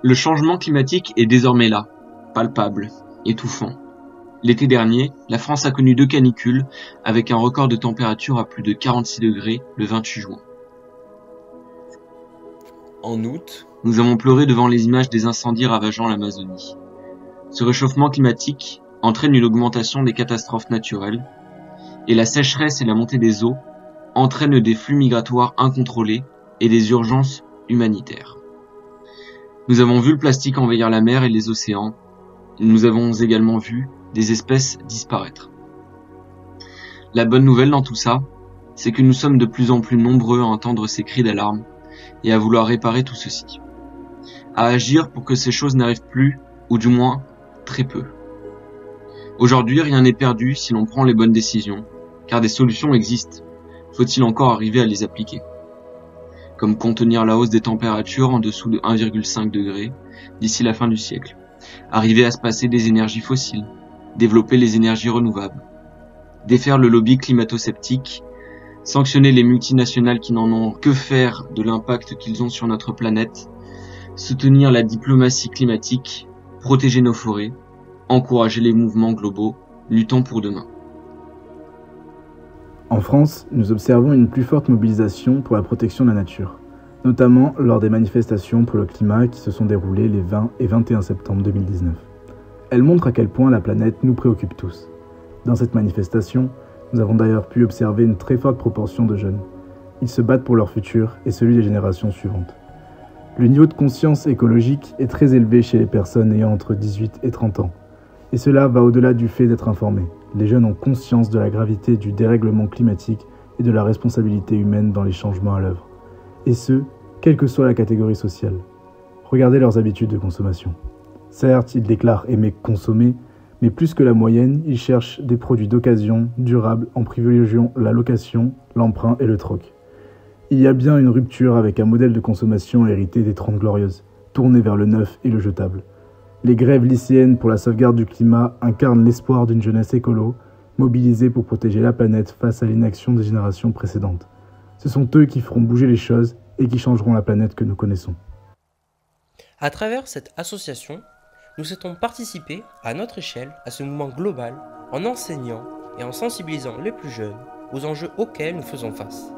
Le changement climatique est désormais là, palpable, étouffant. L'été dernier, la France a connu 2 canicules avec un record de température à plus de 46 degrés le 28 juin. En août, nous avons pleuré devant les images des incendies ravageant l'Amazonie. Ce réchauffement climatique entraîne une augmentation des catastrophes naturelles et la sécheresse et la montée des eaux entraînent des flux migratoires incontrôlés et des urgences humanitaires. Nous avons vu le plastique envahir la mer et les océans. Nous avons également vu des espèces disparaître. La bonne nouvelle dans tout ça, c'est que nous sommes de plus en plus nombreux à entendre ces cris d'alarme et à vouloir réparer tout ceci. À agir pour que ces choses n'arrivent plus, ou du moins, très peu. Aujourd'hui, rien n'est perdu si l'on prend les bonnes décisions, car des solutions existent. Faut-il encore arriver à les appliquer? Comme contenir la hausse des températures en dessous de 1,5 degré d'ici la fin du siècle, arriver à se passer des énergies fossiles, développer les énergies renouvelables, défaire le lobby climato-sceptique, sanctionner les multinationales qui n'en ont que faire de l'impact qu'ils ont sur notre planète, soutenir la diplomatie climatique, protéger nos forêts, encourager les mouvements globaux, luttant pour demain. En France, nous observons une plus forte mobilisation pour la protection de la nature, notamment lors des manifestations pour le climat qui se sont déroulées les 20 et 21 septembre 2019. Elles montrent à quel point la planète nous préoccupe tous. Dans cette manifestation, nous avons d'ailleurs pu observer une très forte proportion de jeunes. Ils se battent pour leur futur et celui des générations suivantes. Le niveau de conscience écologique est très élevé chez les personnes ayant entre 18 et 30 ans. Et cela va au-delà du fait d'être informés. Les jeunes ont conscience de la gravité du dérèglement climatique et de la responsabilité humaine dans les changements à l'œuvre. Et ce, quelle que soit la catégorie sociale. Regardez leurs habitudes de consommation. Certes, ils déclarent aimer consommer, mais plus que la moyenne, ils cherchent des produits d'occasion, durables, en privilégiant la location, l'emprunt et le troc. Il y a bien une rupture avec un modèle de consommation hérité des 30 Glorieuses, tourné vers le neuf et le jetable. Les grèves lycéennes pour la sauvegarde du climat incarnent l'espoir d'une jeunesse écolo, mobilisée pour protéger la planète face à l'inaction des générations précédentes. Ce sont eux qui feront bouger les choses et qui changeront la planète que nous connaissons. À travers cette association, nous souhaitons participer à notre échelle à ce mouvement global en enseignant et en sensibilisant les plus jeunes aux enjeux auxquels nous faisons face.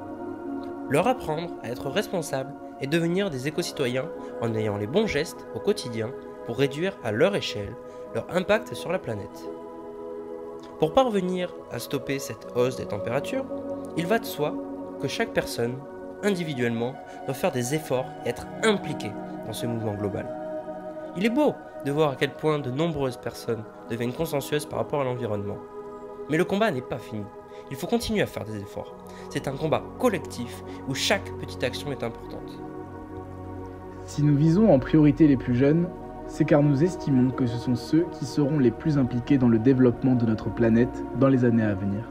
Leur apprendre à être responsables et devenir des éco-citoyens en ayant les bons gestes au quotidien pour réduire à leur échelle leur impact sur la planète. Pour parvenir à stopper cette hausse des températures, il va de soi que chaque personne, individuellement, doit faire des efforts et être impliquée dans ce mouvement global. Il est beau de voir à quel point de nombreuses personnes deviennent consciencieuses par rapport à l'environnement. Mais le combat n'est pas fini. Il faut continuer à faire des efforts. C'est un combat collectif où chaque petite action est importante. Si nous visons en priorité les plus jeunes, c'est car nous estimons que ce sont ceux qui seront les plus impliqués dans le développement de notre planète dans les années à venir.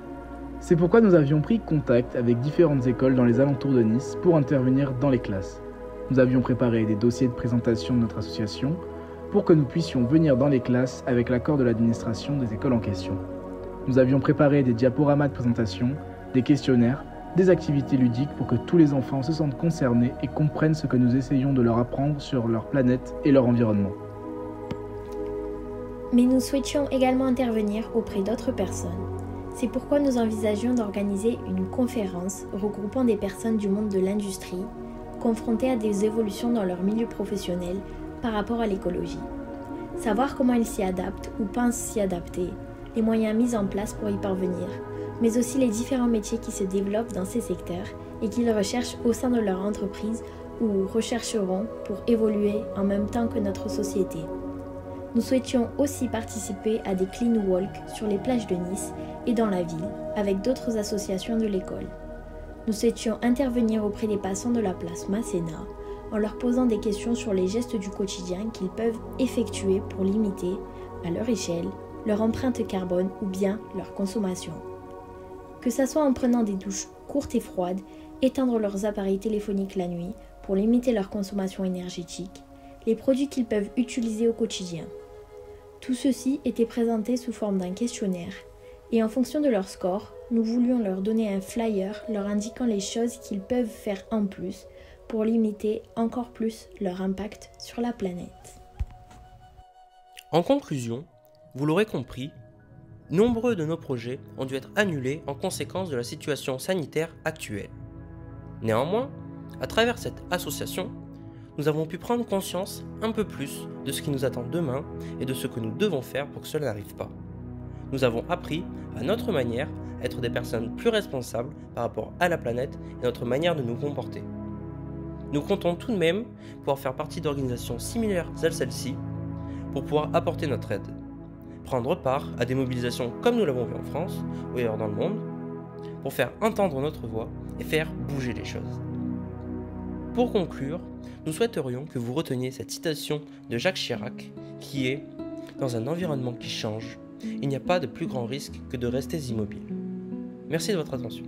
C'est pourquoi nous avions pris contact avec différentes écoles dans les alentours de Nice pour intervenir dans les classes. Nous avions préparé des dossiers de présentation de notre association pour que nous puissions venir dans les classes avec l'accord de l'administration des écoles en question. Nous avions préparé des diaporamas de présentation, des questionnaires, des activités ludiques pour que tous les enfants se sentent concernés et comprennent ce que nous essayons de leur apprendre sur leur planète et leur environnement. Mais nous souhaitions également intervenir auprès d'autres personnes. C'est pourquoi nous envisagions d'organiser une conférence regroupant des personnes du monde de l'industrie, confrontées à des évolutions dans leur milieu professionnel par rapport à l'écologie. Savoir comment ils s'y adaptent ou pensent s'y adapter, les moyens mis en place pour y parvenir, mais aussi les différents métiers qui se développent dans ces secteurs et qu'ils recherchent au sein de leur entreprise ou rechercheront pour évoluer en même temps que notre société. Nous souhaitions aussi participer à des clean walks sur les plages de Nice et dans la ville, avec d'autres associations de l'école. Nous souhaitions intervenir auprès des passants de la place Masséna en leur posant des questions sur les gestes du quotidien qu'ils peuvent effectuer pour limiter, à leur échelle, leur empreinte carbone ou bien leur consommation. Que ce soit en prenant des douches courtes et froides, éteindre leurs appareils téléphoniques la nuit pour limiter leur consommation énergétique, les produits qu'ils peuvent utiliser au quotidien. Tout ceci était présenté sous forme d'un questionnaire et en fonction de leur score, nous voulions leur donner un flyer leur indiquant les choses qu'ils peuvent faire en plus pour limiter encore plus leur impact sur la planète. En conclusion, vous l'aurez compris, nombreux de nos projets ont dû être annulés en conséquence de la situation sanitaire actuelle. Néanmoins, à travers cette association, nous avons pu prendre conscience un peu plus de ce qui nous attend demain et de ce que nous devons faire pour que cela n'arrive pas. Nous avons appris, à notre manière, à être des personnes plus responsables par rapport à la planète et notre manière de nous comporter. Nous comptons tout de même pouvoir faire partie d'organisations similaires à celle-ci pour pouvoir apporter notre aide, prendre part à des mobilisations comme nous l'avons vu en France ou ailleurs dans le monde, pour faire entendre notre voix et faire bouger les choses. Pour conclure, nous souhaiterions que vous reteniez cette citation de Jacques Chirac qui est « Dans un environnement qui change, il n'y a pas de plus grand risque que de rester immobile ». Merci de votre attention.